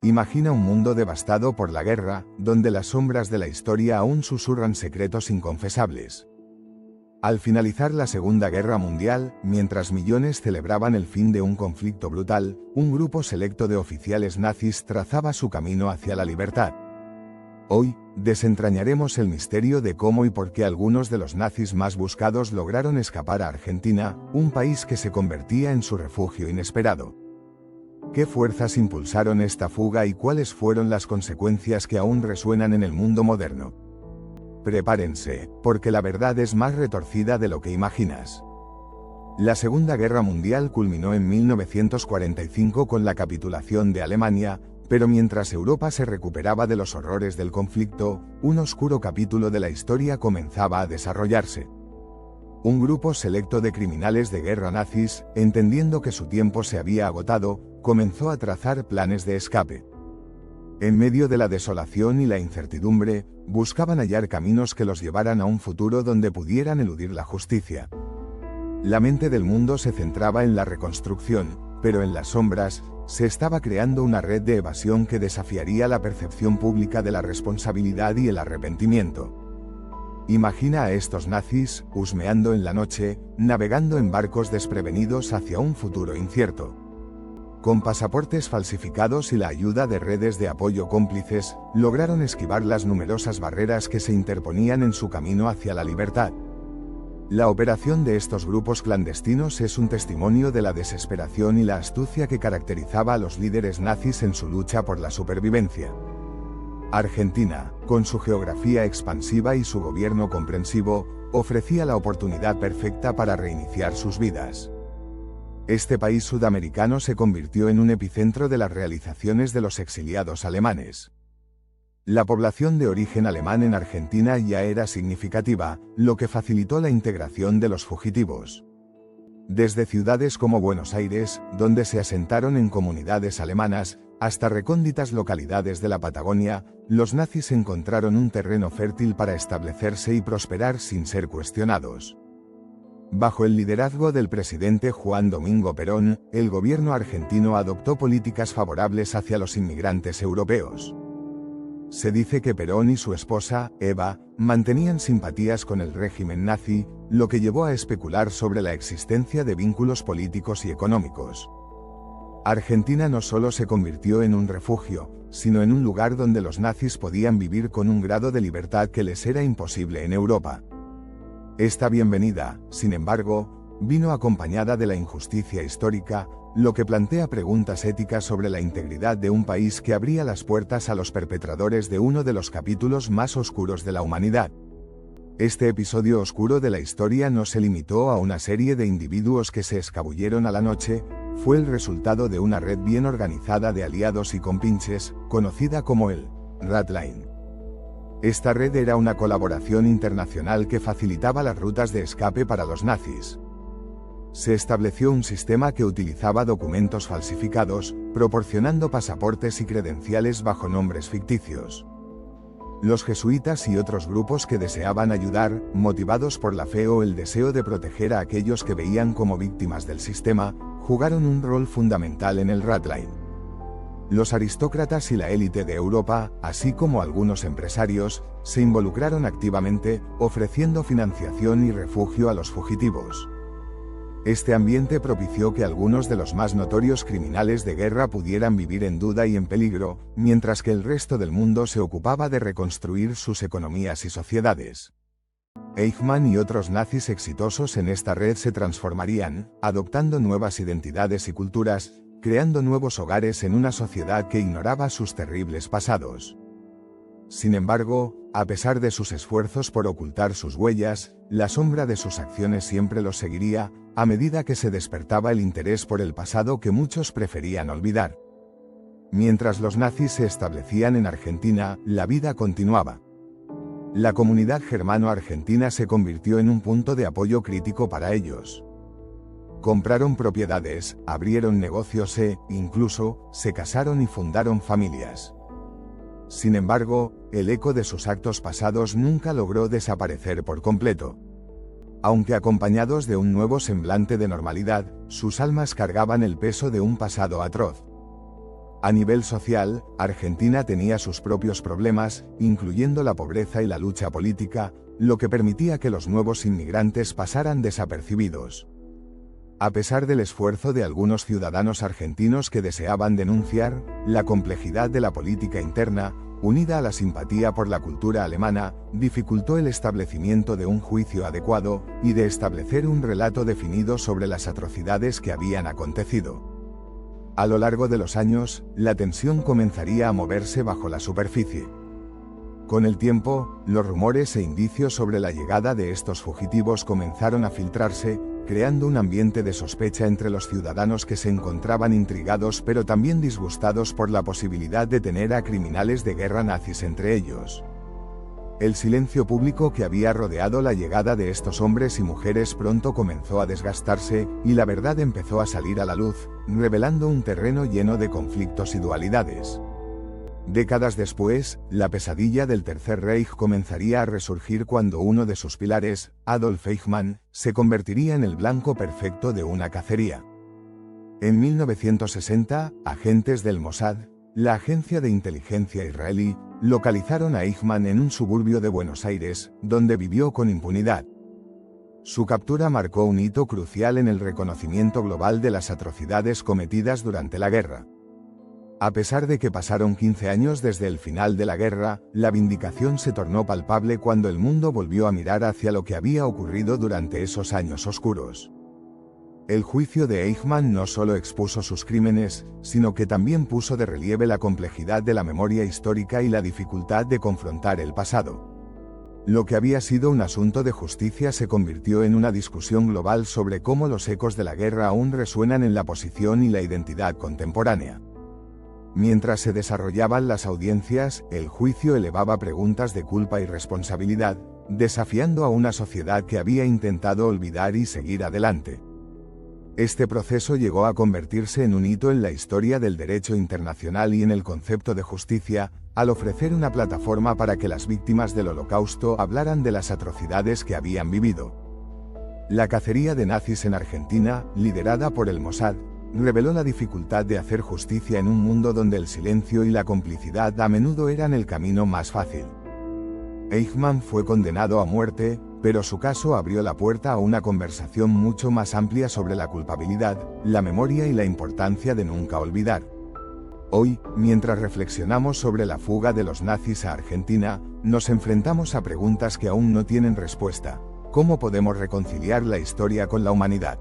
Imagina un mundo devastado por la guerra, donde las sombras de la historia aún susurran secretos inconfesables. Al finalizar la Segunda Guerra Mundial, mientras millones celebraban el fin de un conflicto brutal, un grupo selecto de oficiales nazis trazaba su camino hacia la libertad. Hoy, desentrañaremos el misterio de cómo y por qué algunos de los nazis más buscados lograron escapar a Argentina, un país que se convertía en su refugio inesperado. ¿Qué fuerzas impulsaron esta fuga y cuáles fueron las consecuencias que aún resuenan en el mundo moderno? Prepárense, porque la verdad es más retorcida de lo que imaginas. La Segunda Guerra Mundial culminó en 1945 con la capitulación de Alemania, pero mientras Europa se recuperaba de los horrores del conflicto, un oscuro capítulo de la historia comenzaba a desarrollarse. Un grupo selecto de criminales de guerra nazis, entendiendo que su tiempo se había agotado, comenzó a trazar planes de escape. En medio de la desolación y la incertidumbre, buscaban hallar caminos que los llevaran a un futuro donde pudieran eludir la justicia. La mente del mundo se centraba en la reconstrucción, pero en las sombras, se estaba creando una red de evasión que desafiaría la percepción pública de la responsabilidad y el arrepentimiento. Imagina a estos nazis, husmeando en la noche, navegando en barcos desprevenidos hacia un futuro incierto. Con pasaportes falsificados y la ayuda de redes de apoyo cómplices, lograron esquivar las numerosas barreras que se interponían en su camino hacia la libertad. La operación de estos grupos clandestinos es un testimonio de la desesperación y la astucia que caracterizaba a los líderes nazis en su lucha por la supervivencia. Argentina, con su geografía expansiva y su gobierno comprensivo, ofrecía la oportunidad perfecta para reiniciar sus vidas. Este país sudamericano se convirtió en un epicentro de las realizaciones de los exiliados alemanes. La población de origen alemán en Argentina ya era significativa, lo que facilitó la integración de los fugitivos. Desde ciudades como Buenos Aires, donde se asentaron en comunidades alemanas, hasta recónditas localidades de la Patagonia, los nazis encontraron un terreno fértil para establecerse y prosperar sin ser cuestionados. Bajo el liderazgo del presidente Juan Domingo Perón, el gobierno argentino adoptó políticas favorables hacia los inmigrantes europeos. Se dice que Perón y su esposa, Eva, mantenían simpatías con el régimen nazi, lo que llevó a especular sobre la existencia de vínculos políticos y económicos. Argentina no solo se convirtió en un refugio, sino en un lugar donde los nazis podían vivir con un grado de libertad que les era imposible en Europa. Esta bienvenida, sin embargo, vino acompañada de la injusticia histórica, lo que plantea preguntas éticas sobre la integridad de un país que abría las puertas a los perpetradores de uno de los capítulos más oscuros de la humanidad. Este episodio oscuro de la historia no se limitó a una serie de individuos que se escabulleron a la noche, fue el resultado de una red bien organizada de aliados y compinches, conocida como el Ratline. Esta red era una colaboración internacional que facilitaba las rutas de escape para los nazis. Se estableció un sistema que utilizaba documentos falsificados, proporcionando pasaportes y credenciales bajo nombres ficticios. Los jesuitas y otros grupos que deseaban ayudar, motivados por la fe o el deseo de proteger a aquellos que veían como víctimas del sistema, jugaron un rol fundamental en el Ratline. Los aristócratas y la élite de Europa, así como algunos empresarios, se involucraron activamente, ofreciendo financiación y refugio a los fugitivos. Este ambiente propició que algunos de los más notorios criminales de guerra pudieran vivir en duda y en peligro, mientras que el resto del mundo se ocupaba de reconstruir sus economías y sociedades. Eichmann y otros nazis exitosos en esta red se transformarían, adoptando nuevas identidades y culturas, creando nuevos hogares en una sociedad que ignoraba sus terribles pasados. Sin embargo, a pesar de sus esfuerzos por ocultar sus huellas, la sombra de sus acciones siempre los seguiría, a medida que se despertaba el interés por el pasado que muchos preferían olvidar. Mientras los nazis se establecían en Argentina, la vida continuaba. La comunidad germano-argentina se convirtió en un punto de apoyo crítico para ellos. Compraron propiedades, abrieron negocios incluso, se casaron y fundaron familias. Sin embargo, el eco de sus actos pasados nunca logró desaparecer por completo. Aunque acompañados de un nuevo semblante de normalidad, sus almas cargaban el peso de un pasado atroz. A nivel social, Argentina tenía sus propios problemas, incluyendo la pobreza y la lucha política, lo que permitía que los nuevos inmigrantes pasaran desapercibidos. A pesar del esfuerzo de algunos ciudadanos argentinos que deseaban denunciar la complejidad de la política interna, unida a la simpatía por la cultura alemana, dificultó el establecimiento de un juicio adecuado y de establecer un relato definido sobre las atrocidades que habían acontecido. A lo largo de los años, la tensión comenzaría a moverse bajo la superficie. Con el tiempo, los rumores e indicios sobre la llegada de estos fugitivos comenzaron a filtrarse, creando un ambiente de sospecha entre los ciudadanos que se encontraban intrigados pero también disgustados por la posibilidad de tener a criminales de guerra nazis entre ellos. El silencio público que había rodeado la llegada de estos hombres y mujeres pronto comenzó a desgastarse, y la verdad empezó a salir a la luz, revelando un terreno lleno de conflictos y dualidades. Décadas después, la pesadilla del Tercer Reich comenzaría a resurgir cuando uno de sus pilares, Adolf Eichmann, se convertiría en el blanco perfecto de una cacería. En 1960, agentes del Mossad, la agencia de inteligencia israelí, localizaron a Eichmann en un suburbio de Buenos Aires, donde vivió con impunidad. Su captura marcó un hito crucial en el reconocimiento global de las atrocidades cometidas durante la guerra. A pesar de que pasaron 15 años desde el final de la guerra, la vindicación se tornó palpable cuando el mundo volvió a mirar hacia lo que había ocurrido durante esos años oscuros. El juicio de Eichmann no solo expuso sus crímenes, sino que también puso de relieve la complejidad de la memoria histórica y la dificultad de confrontar el pasado. Lo que había sido un asunto de justicia se convirtió en una discusión global sobre cómo los ecos de la guerra aún resuenan en la posición y la identidad contemporánea. Mientras se desarrollaban las audiencias, el juicio elevaba preguntas de culpa y responsabilidad, desafiando a una sociedad que había intentado olvidar y seguir adelante. Este proceso llegó a convertirse en un hito en la historia del derecho internacional y en el concepto de justicia, al ofrecer una plataforma para que las víctimas del Holocausto hablaran de las atrocidades que habían vivido. La cacería de nazis en Argentina, liderada por el Mossad, reveló la dificultad de hacer justicia en un mundo donde el silencio y la complicidad a menudo eran el camino más fácil. Eichmann fue condenado a muerte, pero su caso abrió la puerta a una conversación mucho más amplia sobre la culpabilidad, la memoria y la importancia de nunca olvidar. Hoy, mientras reflexionamos sobre la fuga de los nazis a Argentina, nos enfrentamos a preguntas que aún no tienen respuesta. ¿Cómo podemos reconciliar la historia con la humanidad?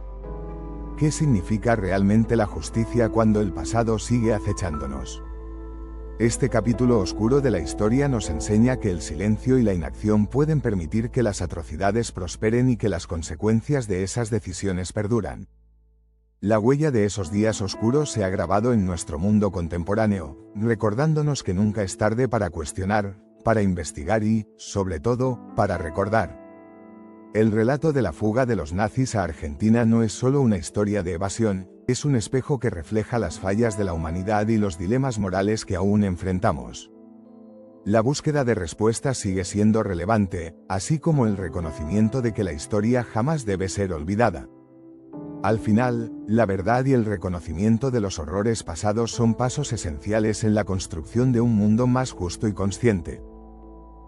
¿Qué significa realmente la justicia cuando el pasado sigue acechándonos? Este capítulo oscuro de la historia nos enseña que el silencio y la inacción pueden permitir que las atrocidades prosperen y que las consecuencias de esas decisiones perduran. La huella de esos días oscuros se ha grabado en nuestro mundo contemporáneo, recordándonos que nunca es tarde para cuestionar, para investigar y, sobre todo, para recordar. El relato de la fuga de los nazis a Argentina no es solo una historia de evasión, es un espejo que refleja las fallas de la humanidad y los dilemas morales que aún enfrentamos. La búsqueda de respuestas sigue siendo relevante, así como el reconocimiento de que la historia jamás debe ser olvidada. Al final, la verdad y el reconocimiento de los horrores pasados son pasos esenciales en la construcción de un mundo más justo y consciente.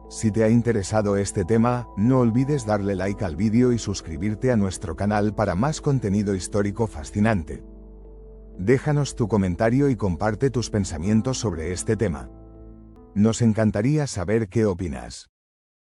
Si te ha interesado este tema, no olvides darle like al vídeo y suscribirte a nuestro canal para más contenido histórico fascinante. Déjanos tu comentario y comparte tus pensamientos sobre este tema. Nos encantaría saber qué opinas.